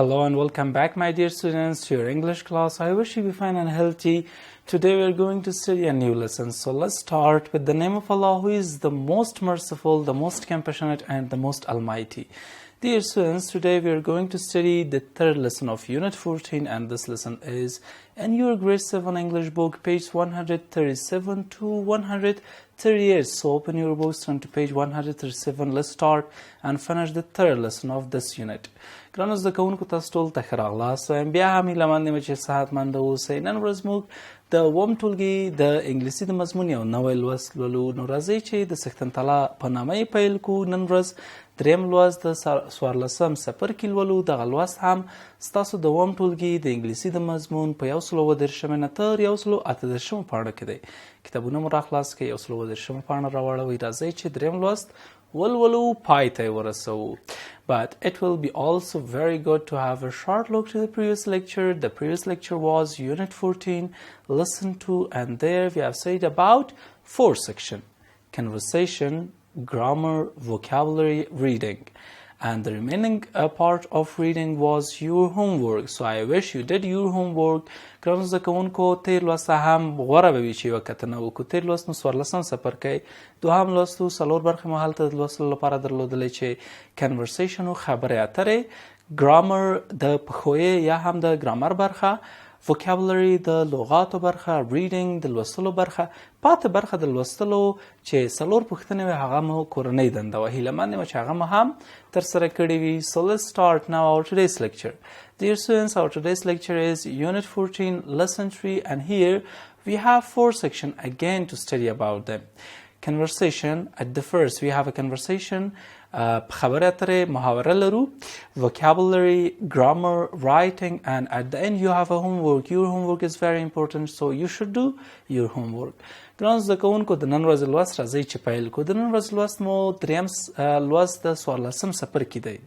Hello and welcome back, my dear students, to your English class. I wish you be fine and healthy. Today we are going to study a new lesson. So let's start with the name of Allah, who is the most merciful, the most compassionate, and the most almighty. Dear students, today we are going to study the third lesson of Unit 14, and this lesson is in your Grade 7 English book, page 137 to 138. So open your books, turn to page 137. Let's start and finish the third lesson of this unit. ګرانو زده کوونکو تاسو ټول ته ښه راغلاست. بیا هم هیله مند یم چې صحتمند اوسئ. نن ورځ موږ د اووم ټولګي د انګلیسي د مضمون یو نوی لوست لولو. نو راځئ چې د څښتن تعالی په نامه یې پیل کړو. نن ورځ دریم لوست د څوارلسم څپرکی لولو. دغه لوست هم ستاسو د اووم ټولګي د انګلیسي د مضمون په 130 نه تر 138 پاڼه کې دی. کتابونه مو راخلاص کړئ، 130 پاڼه راواړوئ. راځئ چې دریم لوست ولولو، پای ته یې ورسوو. But it will be also very good to have a short look to the previous lecture. The previous lecture was Unit 14, Lesson 2, and there we have said about 4 sections: conversation, grammar, vocabulary, reading. And the remaining part of reading was your homework. So I wish you did your homework. ګرانو زده کوونکو، تېر لوست هم غوره به وي چې یوه کتنه وکړو. تېر لوست مو څوارلسم څپرکی، دوهم لوست 4 برخې مو هلته د لوستلو لپاره درلودلی چې کنورسیشن و، خبرې اترې، ګرامر د پښویې یا هم د ګرامر برخه، vocabulary د لغاتو برخه، reading د لوستلو برخه، پاتې برخه د لوستلو چې 4 پوښتنې وي هغه مو کورنۍ دنده وه. هیله مند یم چې هغه مو هم ترسره کړې وي. So let's start now our today's lecture. Dear students, our today's lecture is Unit 14, Lesson 3, and here we have 4 sections again to study about them. Conversation, at the first we have a conversation, خبرې اترې، محاوره لرو، vocabulary, grammar, writing, and at the end you have a homework. Your homework is very important, so you should do your homework. ګرانو زده کوونکو، د نن ورځې لوست راځئ چې پیل کړو. د نن ورځې لوست مو دریم لوست د څوارلسم څپرکی دی.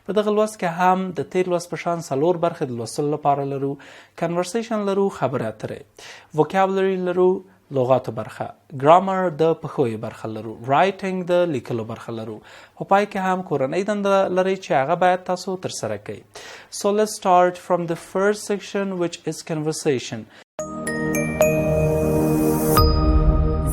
په دغه لوست کې هم د تېر لوست په شان 4 برخې د لوستلو لپاره لرو. کنورسیشن لرو، خبرې اترې، vocabulary لرو، لغاتو برخه، ګرامر د پښویې برخه لرو، رایټینګ د لیکلو برخه لرو. په پای کې هم کورنۍ دنده لرئ چې هغه باید تاسو ترسره کړئ. So let's start from the first section, which is conversation.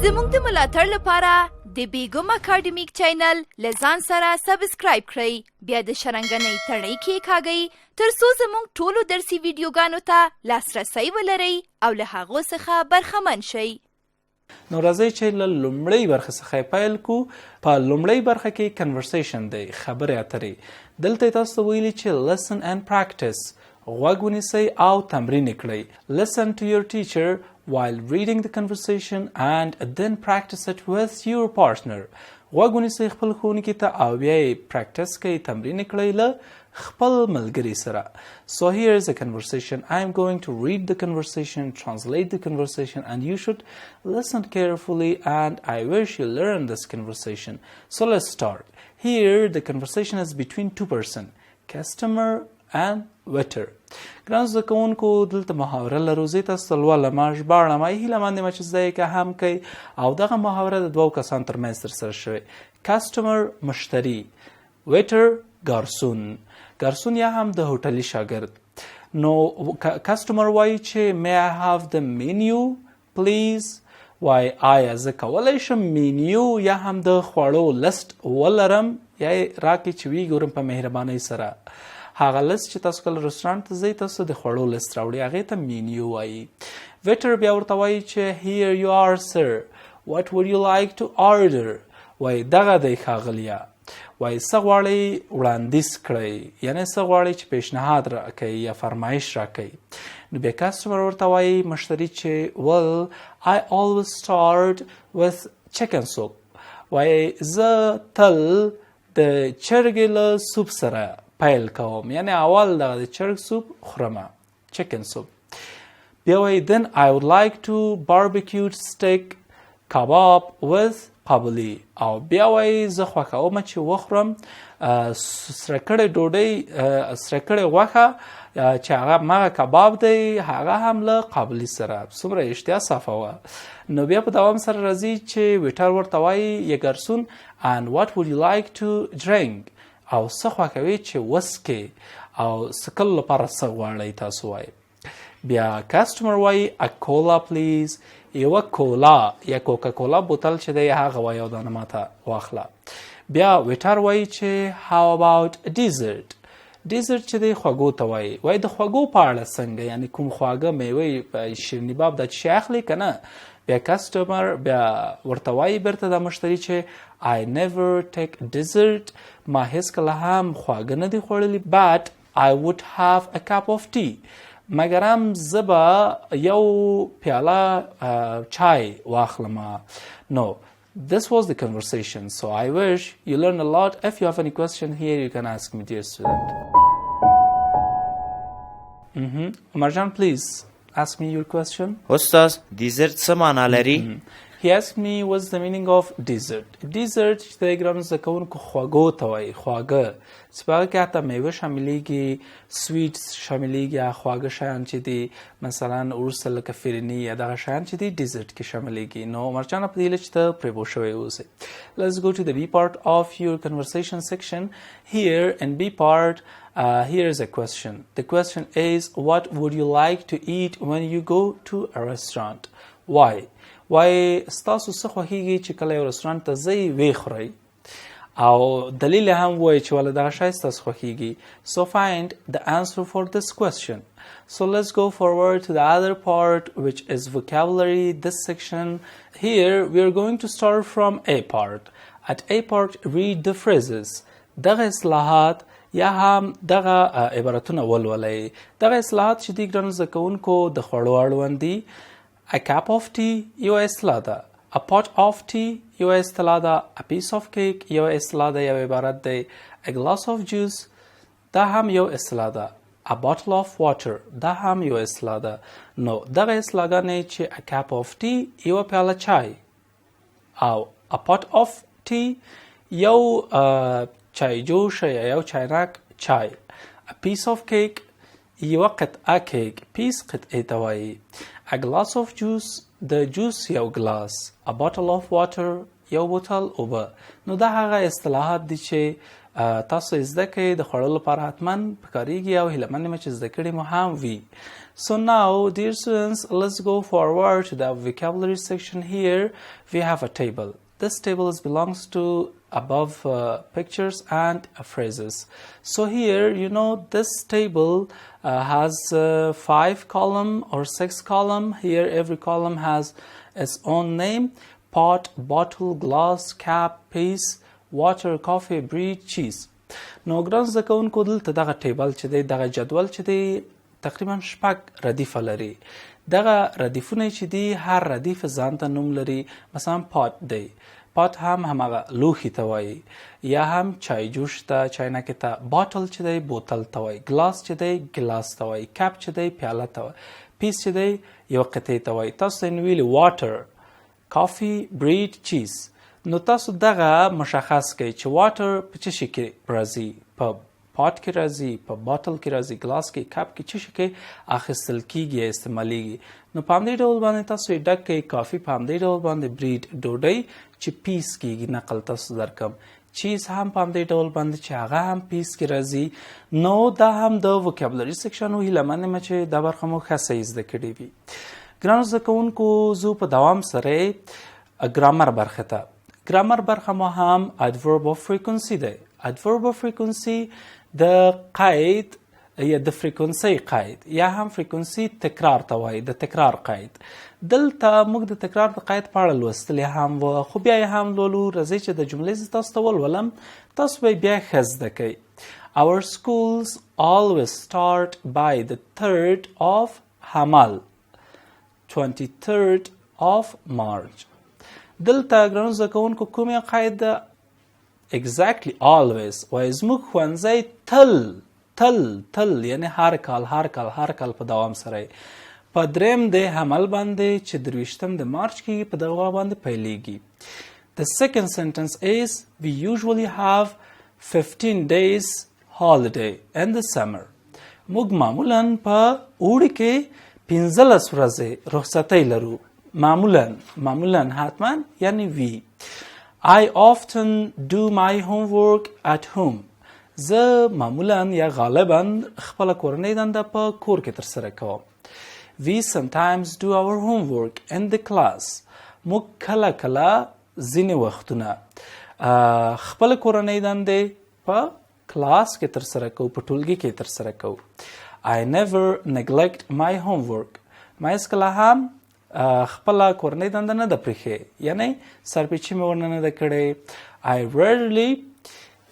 زموږ د ملاتړ لپاره د بیګم اکاډمیک چینل له ځان سره سبسکرایب کړئ، بیا د شرنګنۍ تڼۍ کېکاږئ ترڅو زموږ ټولو درسي ویډیوګانو ته لاسرسی ولرئ او له هغو څخه برخمن شئ. نو راځئ چې له لومړۍ برخې څخه پیل کړو. په لومړۍ برخه کې کنورسیشن دی، خبرې اترې. دلته یې تاسو ته ویلي چې listen and practice، غوږ ونیسئ او تمرین یې کړئ. Listen to your teacher while reading the conversation and then practice it with your partner. غوږ ونیسئ خپل ښوونکي ته او بیا یې پریکټس کړئ، تمرین یې کړئ له خپل ملګري سره. So here is a conversation. I am going to read the conversation, translate the conversation, and you should listen carefully, and I wish you learn this conversation. So let's start. Here the conversation is between 2 persons, customer and waiter. ګرانو زده کوونکو، دلته محاوره لرو. زه تاسو ته لولم، ژباړم. هیله مند یم چې زده یې که هم کوئ. او دغه محاوره د 2 کسانو ترمنځ ترسره شوې. کاستمر مشتری، ویټر ګارسون. ګارسون یا هم د هوټلي شاګرد. نو کاستمر وایي چې may I have the menu please. وایي آیا زه کولی شم مینیو یا هم د خوړو لست ولرم، یا یې راکړئ چې ویې ګورم په مهربانۍ سره. هغه لست چې تاسو کله رستورانت ته ځئ، تاسو د خوړو لست راوړئ، هغې ته مینیو وایي. ویټر بیا ورته وایي چې here you are sir, what would you like to order. وایي دغه دی ښاغلیه. وایي څه غواړئ وړاندیز کړئ، یعنې څه غواړئ چې پیشنهاد راکړئ یا فرمایش راکړئ. نو بیا کاستمر ورته وایي، مشتری چې well I always start with chicken soup. وایي زه تل د چرګې له سوپ سره پیل کوم، یعنی اول دغه د چرګ سوپ خورمه، chicken soup. بیا وایي then I would like to barbecued steak kebab with قابلی. او بیا وایي زه خوښوم چې وخورم سره کړې ډوډۍ، سره کړې غوښه چې هغه مغه کباب دی، هغه هم له قابلی سره. څومره اشتها صافه وه. نو بیا په دوام سره راځي چې ویټر ورته وایي یه ګرسون and what would you like to drink. او څه خوښوي چې وڅکې. او سکل لپاره څه غواړئ تاسو وایي. بیا کسټمر وایي ا کولا پلیز، یوه کولا یا کوکا کولا بوتل چې دی هغه وایي او دا نه ماته واخله. بیا ویټر وایي چې how about dessert. ډیزرټ چې دی خوږو ته وایي، وایي د خوږو په اړه څنګه، یعنی کوم خواږه میوې شیریني باب دا چې اخلي که نه. بیا کسټمر بیا ورته وایي بیرته دا مشتري چې I never take dessert، ما هیڅکله هم خواږه نه دي خوړلي، but I would have a cup of tea، مګر هم زه به یو پیاله چای واخلم. No, this was the conversation, so I wish you learn a lot. If you have any question here, you can ask me, dear student. Marjan, please ask me your question. Ustaz, dessert څه معنا لري؟ He asked me what's the meaning of dessert. Dessert چې د ګرانو زده کوونکو خواږو ته وایي، خواږه چې په هغه کې حتی میوه شاملیږي، سویټس شاملیږي، خواږه شیان چې دي مثلا وروسته لکه فرني یا دغه شیان چې دي ډیزرټ کې شاملیږي. نو مرجانه په دې هیله چې ته پرې پوه شوی اوسې. Let's go to the B part of your conversation section. Here in B part, here is a question. The question is, what would you like to eat when you go to a restaurant? Why? وای ستاسو څه خوښیږي چې کله یو رستورانت ته ځئ ویې خورئ، او دلیل هم وایي چې ولې دغه شی ستاسو خوښیږي. So find the answer for this question. So let's go forward to the other part, which is vocabulary, this section. Here we are going to start from A part. At A part, read the phrases. دغه اصلاحات یا هم دغه عبارتونه ولولئ. دغه اصلاحات چې دي ګرانو زده کوونکو د خوړو اړوند دي. A cup of tea یو اصطلاح ده. A pot of tea یو اصطلاح ده. A piece of cake یو اصطلاح ده، یو عبارت دی. A glass of juice دا هم یو اصطلاح ده. A bottle of water دا هم یو اصطلاح ده. نو دغه اصطلاحګانې چې a cup of tea یو پیاله چای، او a pot of tea یو چای جوش یا یو چاینک چای. A piece of cake یو قطعه کیک، پیس قطعه ته وایي. A glass of juice د جوس یو ګلاس. A bottle of water یو بوتل اوبه. نو دا هغه اصطلاحات دي چې تاسو زده کوئ، د خوړلو لپاره حتما پکارېږي او هیله من یم چې زده کړي مو هم وي. So now, dear students, let's go forward to the vocabulary section. Here we have a table. This table belongs to above pictures and phrases. So here, you know, this table has 5 column or 6 column. Here every column has its own name: pot, bottle, glass, cap, piece, water, coffee, bread, cheese. نو ګران زده کوونکو دلته دغه ټیبل چې دی، دغه جدول چې دی تقریبا 6 ردیفه لري. دغه ردیفونه چې دی هر ردیف ځان ته نوم لري. مثلا پات دی، پات هم همغه لوښي ته وایي، یا هم چای جوش ته، چاینکې ته. باټل چې دی بوتل ته وایي. ګلاس چې دی ګلاس ته وایي. کپ چې دی پیاله ته وایي. پیس چې دی یو قطعې ته وایي. تاسو ته ویلي واټر، کافي، بریډ، چیز. نو تاسو دغه مشخص کړئ چې واټر په څه شي کې راځي، په پات کې راځي، په باټل کې راځي، ګلاس کې، کپ کې، څه شي کې اخیستل کیږي یا استعمالیږي. نو په همدې ډول باندې تاسو یې ډک کړئ. کافي په همدې ډول باندې، بریډ ډوډۍ چې پیس کیږي، نقل تاسو درکم. چیز هم په همدې ډول باندې چې هغه هم پیس کې راځي. نو دا هم د وکابولري سیکشن و. هیله من یم چې دا برخه مو ښه صحیح زده کړې وي. ګرانو زده کوونکو، زه په دوام سره ګرامر برخه ته. ګرامر برخه مو هم ادورب اف فریکونسي دی. ادورب اف فریکونسي د قید یا د فریکونسي قید یا هم فریکونسي تکرار ته وایي، د تکرار قید. دلته موږ د تکرار د قید په اړه لوستلی هم و، خو بیا یې هم لولو. راځئ چې د جملې زه تاسو ته ولولم، تاسو به بیا ښه زده کوئ. Our schools always start by the 3rd of Hamal, 23rd of March. دلته ګرانو زده کوونکو کومې قید ده؟ exactly always وایي زموږ ښوونځی تل یعنی هر کال په دوام سره په 3 د حمل باندې چې 23 د مارچ کې په دغه باندې پیلیږي. The second sentence is we usually have 15 days holiday in the summer. موږ معمولا په اوړي کې 15 ورځې رخصتۍ لرو. معمولا حتما یعنی وی. I often do my homework at home. زه معمولا یا غالبا خپله کورنۍ دنده په کور کې ترسره کوم. We sometimes do our homework in the class. موږ کله کله ځینې وختونه خپله کورنۍ دندې په کلاس کې ترسره کوو، په ټولګي کې ترسره کوو. I never neglect my homework. ما هېڅکله هم خپله کورنۍ دنده نه ده پرېښې، یعنی سرپیچي مې ورنه نه ده کړې. I rarely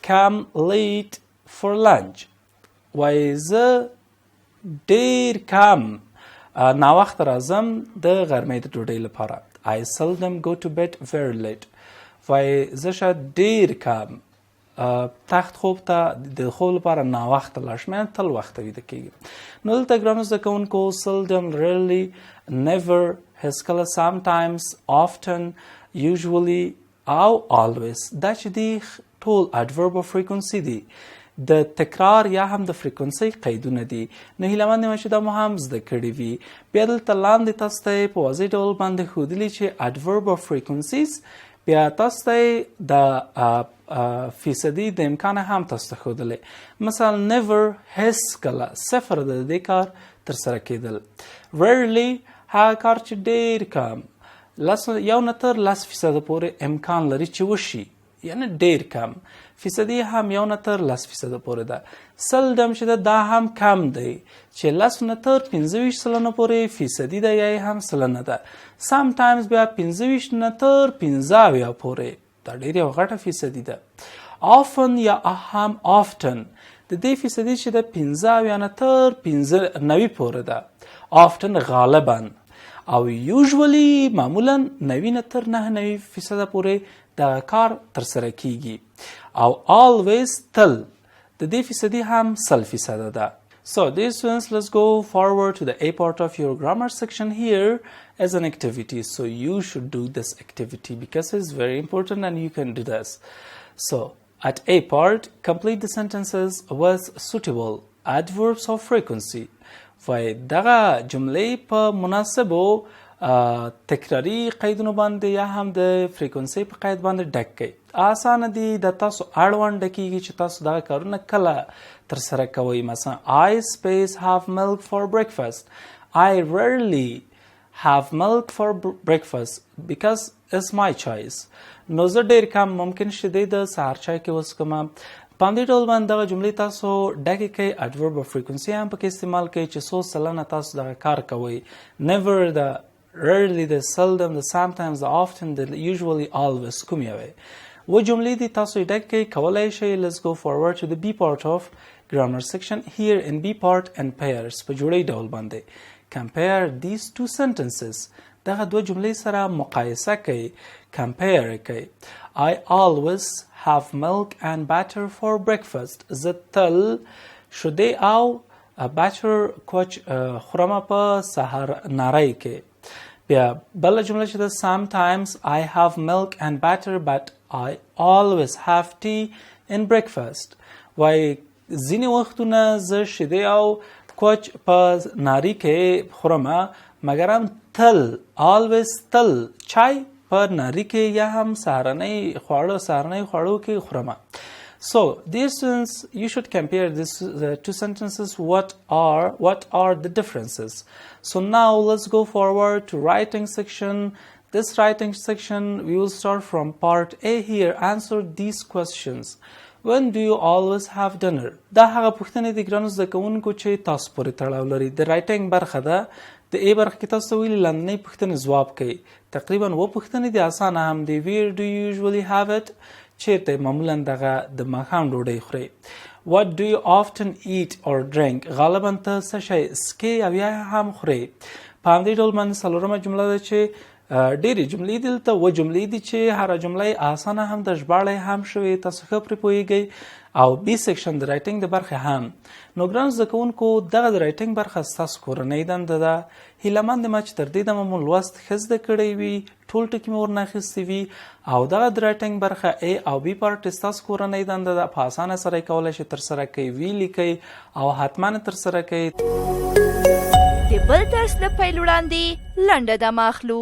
come late for lunch. وایي زه ډېر کم ناوخته راځم د غرمې د ډوډۍ لپاره. I seldom go to bed very late. وایي زه شاید ډېر کم تخت خوب ته د خوب لپاره ناوخته لاړ شم، یعنې تل وخته ویده کېږم. نو دلته ګرانو زده کوونکو seldom, rarely, never، هېڅکله، sometimes، often، usually او always دا چې دي ټول adverb of frequency دي، د تکرار یا هم د فریکونسۍ قیدونه دي. نو هیله مند یم چې دا مو هم زده کړي وي. بیا دلته لاندې تاسو ته په واضح ډول باندې ښودلي چې adverb of frequencies، بیا تاسو ته د فیصدي د امکانه هم تاسو ته ښودلی. مثلا never، هېڅکله، صفر د دې کار ترسره کېدل. rarely هغه کار چې ډېر کم، یو نه تر 10% پورې امکان لري چې وشي، یعنی ډېر کم. فیصدي هم یو نه تر 10% پورې ده. seldom چې ده دا هم کم دی چې 10 نه تر 25 سلنه پورې فیصدي ده یا هم سلنه ده. sometimes بیا 25 نه تر 50 پورې، دا ډېر یو غټه فیصدي ده. often یا هم often د دې فیصدي چې ده 50 نه تر 90 پورې ده. often غالبا، او usually معمولا 90 نه تر 99% پورې دا کار ترسره کیږي. او always تل د دې فیصدي هم 100% ده. So dear students, let's go forward to the A part of your grammar section here as an activity. So you should do this activity because it's very important and you can do this. So at A part, complete the sentences with suitable adverbs of frequency. وای دغه جملې په مناسبو تکراری قیدونو باندې یا هم د فریکونسۍ په قید باندې ډک کړئ. اسانه دي، د تاسو اړوند ډکیږي چې تاسو دغه کارونه کله ترسره کوئ. مثلا I space have milk for breakfast. I rarely have milk for breakfast because it's my choice. نو زه ډېر کم ممکن شیدې د سهار چای کې وڅښم. په همدې ډول باندې دغه جملې تاسو ډکې کړئ. adverb of frequency هم پکې استعمال کړئ چې څو سلنه تاسو دغه کار کوئ. never، د rarely، د seldom، د sometimes، د often، د usually، always کوم یوې و جملې دي تاسو یې ډک کړئ. کولی شئ. let's go forward to the B part of grammar section. here in B part and pairs په جوړی ډول باندې compare these two sentences. دغه دوه جملې سره مقایسه کړئ. compare کړئ. I always have milk and butter for breakfast. زه تل شیدې او بټر کوچ خورم په سهار ناری کې. بیا بله جمله چې ده sometimes I have milk and butter but I always have tea in breakfast. وای ځینې وختونه زه شیدې او کوچ په ناری کې خورم، مګر هم تل always تل چای په ناری کې یا هم سهارنۍ خواړو کې خورم. So dear students, you should compare these two sentences. What are the differences? So now let's go forward to writing section. This writing section we will start from part A here. Answer these questions. When do you always have dinner? دا هغه پوښتنې دي ګرانو زده کوونکو چې تاسو پورې تړاو لري. د رایټینګ برخه ده. د A برخه کې تاسو ویلي لاندنۍ پوښتنې ځواب کوئ. تقریبا و پوښتنې دي، اسانه هم دي. Where do you usually have it? چیرته معمولا دغه د ماښام ډوډۍ خورئ. What do you often eat or drink? غالبا ته څه شی څکې او یا هم خورئ. په همدې ډول باندې څلورمه جمله ده چې ډېرې جملې دي دلته و جملې دي چې هره جمله یې اسانه هم ده، ژباړه یې هم شوې، تاسو ښه پرې پوهیږئ. او بی سیکشن د رایټینګ د برخې هم. نو ګرانو زده کوونکو دغه د رایټینګ برخه ستاسو کورنۍ دنده ده. هیله مند یم چې تر دې دمه مو لوست ښه زده کړی وي، ټول ټکي مو ورنه اخیستي وي، او دغه د رایټینګ برخه A او B پارټ ستاسو کورنۍ دنده ده. په اسانه سره یې کولی شئ ترسره کړئ، ویې لیکئ او حتما ترسره کړئ. د بل درس له پیل وړاندې لنډه دمه اخلو.